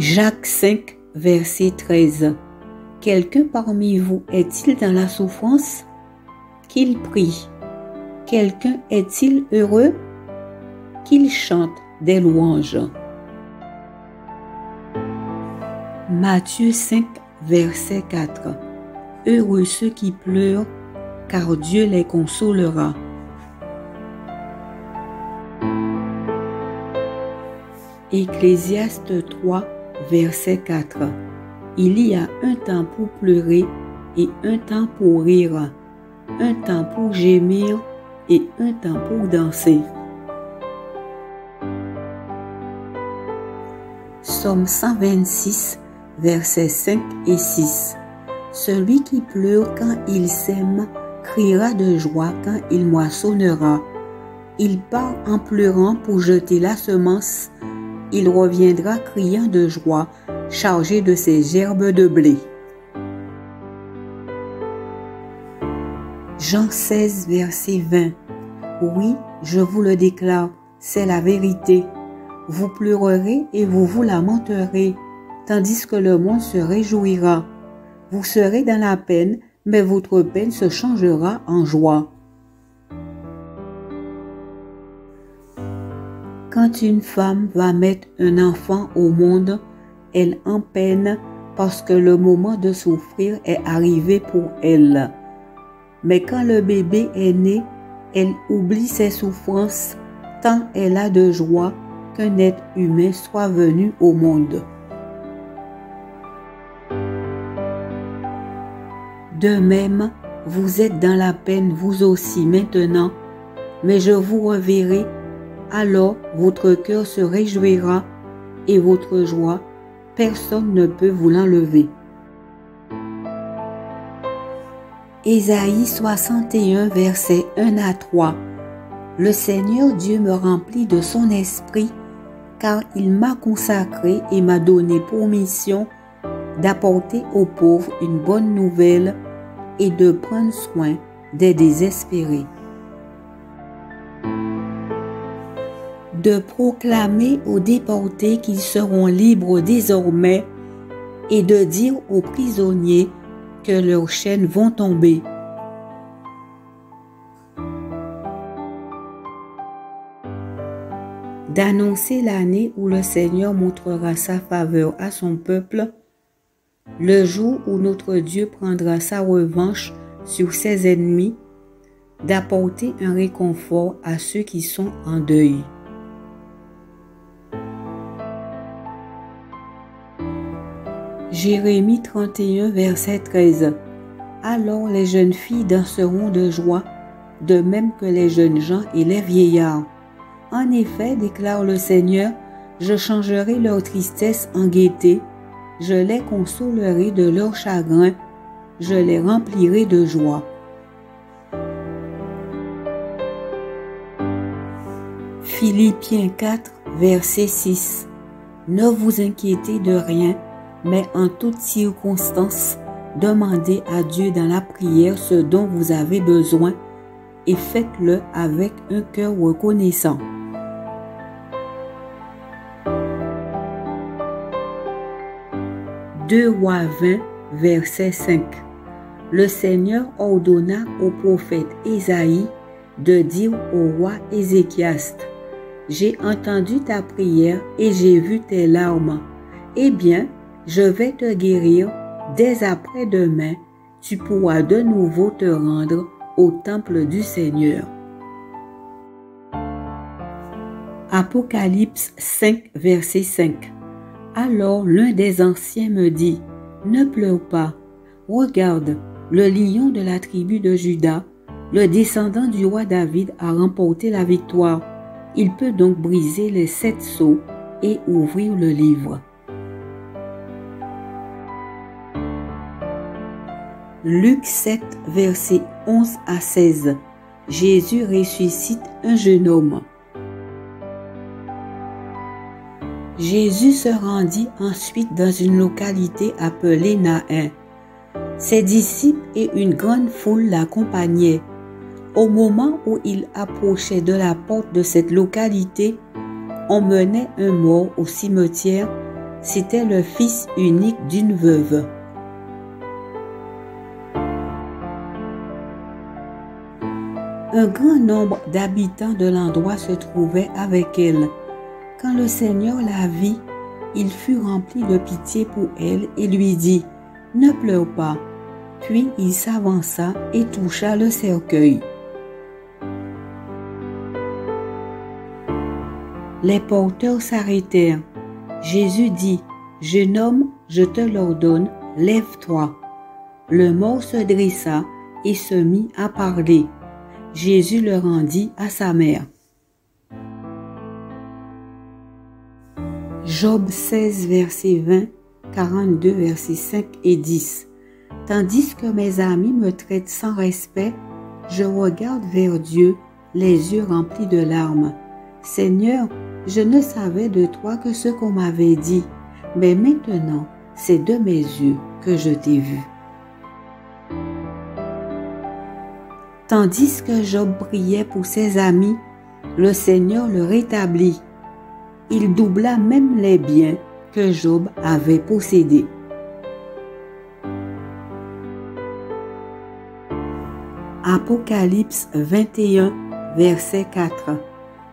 Jacques 5, verset 13. Quelqu'un parmi vous est-il dans la souffrance? Qu'il prie. Quelqu'un est-il heureux? Qu'il chante des louanges. Matthieu 5, verset 4. Heureux ceux qui pleurent, car Dieu les consolera. Ecclésiaste 3, verset 4. Il y a un temps pour pleurer et un temps pour rire, un temps pour gémir et un temps pour danser. Psaume 126, versets 5 et 6. Celui qui pleure quand il sème criera de joie quand il moissonnera. Il part en pleurant pour jeter la semence. Il reviendra criant de joie, chargé de ses gerbes de blé. Jean 16, verset 20. Oui, je vous le déclare, c'est la vérité. Vous pleurerez et vous vous lamenterez, tandis que le monde se réjouira. Vous serez dans la peine, mais votre peine se changera en joie. Quand une femme va mettre un enfant au monde, elle en peine parce que le moment de souffrir est arrivé pour elle. Mais quand le bébé est né, elle oublie ses souffrances tant elle a de joie qu'un être humain soit venu au monde. De même, vous êtes dans la peine vous aussi maintenant, mais je vous reverrai, alors votre cœur se réjouira et votre joie, personne ne peut vous l'enlever. Ésaïe 61, versets 1 à 3. Le Seigneur Dieu me remplit de son esprit, car il m'a consacré et m'a donné pour mission d'apporter aux pauvres une bonne nouvelle et de prendre soin des désespérés. De proclamer aux déportés qu'ils seront libres désormais et de dire aux prisonniers que leurs chaînes vont tomber. D'annoncer l'année où le Seigneur montrera sa faveur à son peuple, le jour où notre Dieu prendra sa revanche sur ses ennemis, d'apporter un réconfort à ceux qui sont en deuil. Jérémie 31, verset 13. Alors les jeunes filles danseront de joie, de même que les jeunes gens et les vieillards. En effet, déclare le Seigneur, je changerai leur tristesse en gaieté, je les consolerai de leur chagrin, je les remplirai de joie. Philippiens 4, verset 6. Ne vous inquiétez de rien, mais en toute circonstance, demandez à Dieu dans la prière ce dont vous avez besoin et faites-le avec un cœur reconnaissant. Deux Rois 20, verset 5. Le Seigneur ordonna au prophète Ésaïe de dire au roi Ézéchias, « J'ai entendu ta prière et j'ai vu tes larmes. Eh bien, je vais te guérir. Dès après-demain, tu pourras de nouveau te rendre au temple du Seigneur. » Apocalypse 5, verset 5. Alors l'un des anciens me dit, « Ne pleure pas. Regarde, le lion de la tribu de Juda, le descendant du roi David a remporté la victoire. Il peut donc briser les 7 sceaux et ouvrir le livre. » Luc 7, versets 11 à 16. Jésus ressuscite un jeune homme. Jésus se rendit ensuite dans une localité appelée Naïn. Ses disciples et une grande foule l'accompagnaient. Au moment où il approchait de la porte de cette localité, on menait un mort au cimetière, C'était le fils unique d'une veuve. Un grand nombre d'habitants de l'endroit se trouvaient avec elle. Quand le Seigneur la vit, il fut rempli de pitié pour elle et lui dit, « Ne pleure pas. » Puis il s'avança et toucha le cercueil. Les porteurs s'arrêtèrent. Jésus dit, « Jeune homme, je te l'ordonne, lève-toi. » Le mort se dressa et se mit à parler. Jésus le rendit à sa mère. Job 16, verset 20, 42, versets 5 et 10. Tandis que mes amis me traitent sans respect, je regarde vers Dieu, les yeux remplis de larmes. Seigneur, je ne savais de toi que ce qu'on m'avait dit, mais maintenant, c'est de mes yeux que je t'ai vu. Tandis que Job priait pour ses amis, le Seigneur le rétablit. Il doubla même les biens que Job avait possédés. Apocalypse 21, verset 4.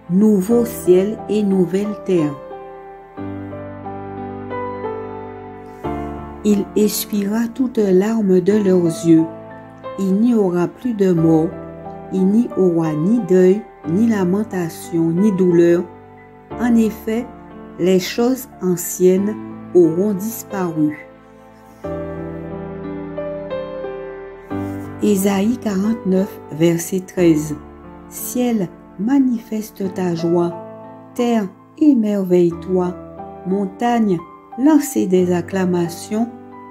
Nouveau ciel et nouvelle terre. Il essuiera toutes larmes de leurs yeux. Il n'y aura plus de mort, il n'y aura ni deuil, ni lamentation, ni douleur. En effet, les choses anciennes auront disparu. Ésaïe 49, verset 13. Ciel, manifeste ta joie. Terre, émerveille-toi. Montagne, lancez des acclamations,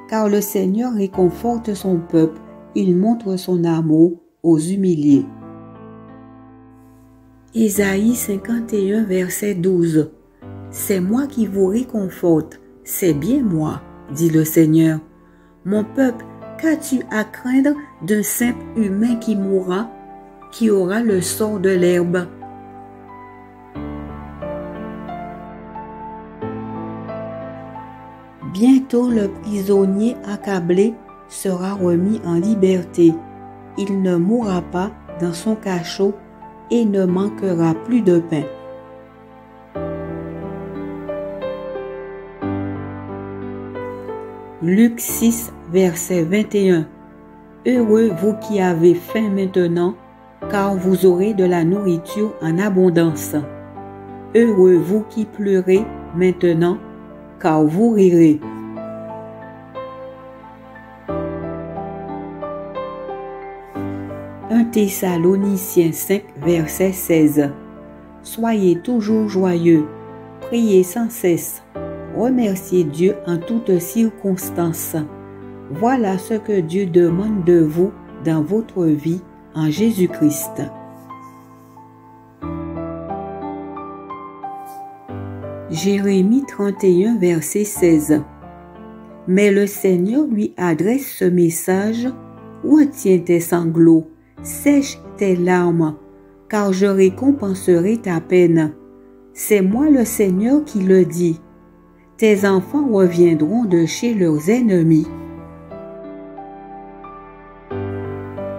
car le Seigneur réconforte son peuple. Il montre son amour aux humiliés. Ésaïe 51, verset 12. C'est moi qui vous réconforte, c'est bien moi, dit le Seigneur. Mon peuple, qu'as-tu à craindre d'un simple humain qui mourra, qui aura le sort de l'herbe? Bientôt le prisonnier accablé sera remis en liberté. Il ne mourra pas dans son cachot et ne manquera plus de pain. Luc 6, verset 21. Heureux vous qui avez faim maintenant, car vous aurez de la nourriture en abondance. Heureux vous qui pleurez maintenant, car vous rirez. 1 Thessaloniciens 5, verset 16. Soyez toujours joyeux, priez sans cesse, remerciez Dieu en toutes circonstances. Voilà ce que Dieu demande de vous dans votre vie en Jésus-Christ. Jérémie 31, verset 16. Mais le Seigneur lui adresse ce message: retiens tes sanglots, sèche tes larmes, car je récompenserai ta peine. C'est moi le Seigneur qui le dit. Tes enfants reviendront de chez leurs ennemis.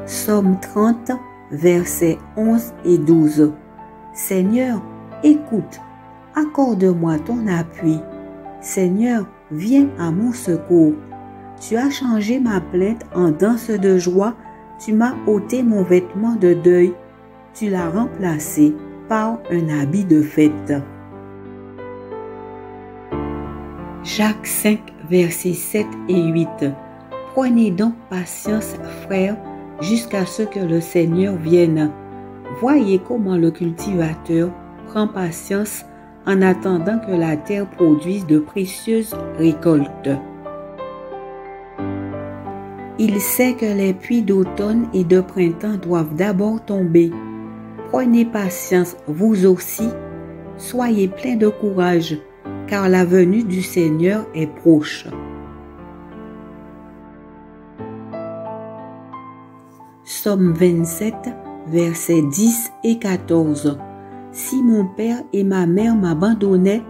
Psaume 30, versets 11 et 12. Seigneur, écoute, accorde-moi ton appui. Seigneur, viens à mon secours. Tu as changé ma plainte en danse de joie, tu m'as ôté mon vêtement de deuil, tu l'as remplacé par un habit de fête. Jacques 5, versets 7 et 8. Prenez donc patience, frères, jusqu'à ce que le Seigneur vienne. Voyez comment le cultivateur prend patience en attendant que la terre produise de précieuses récoltes. Il sait que les pluies d'automne et de printemps doivent d'abord tomber. Prenez patience, vous aussi, soyez pleins de courage, car la venue du Seigneur est proche. Psaume 27, versets 10 et 14. Si mon père et ma mère m'abandonnaient,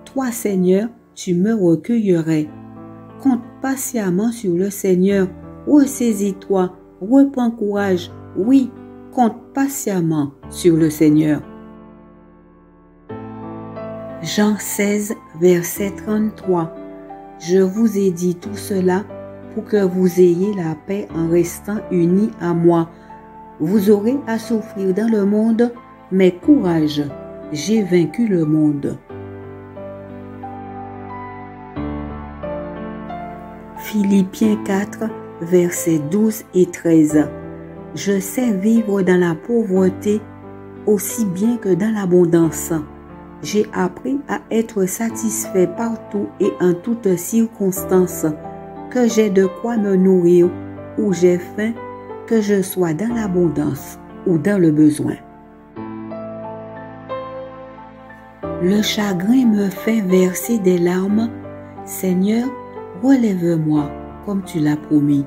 toi, Seigneur, tu me recueillerais. Compte patiemment sur le Seigneur. Ressaisis-toi, reprends courage. Oui, compte patiemment sur le Seigneur. Jean 16, verset 33. Je vous ai dit tout cela pour que vous ayez la paix en restant unis à moi. Vous aurez à souffrir dans le monde, mais courage, j'ai vaincu le monde. Philippiens 4, versets 12 et 13. Je sais vivre dans la pauvreté aussi bien que dans l'abondance. J'ai appris à être satisfait partout et en toutes circonstances, que j'ai de quoi me nourrir ou j'ai faim, que je sois dans l'abondance ou dans le besoin. Le chagrin me fait verser des larmes. Seigneur, relève-moi comme tu l'as promis.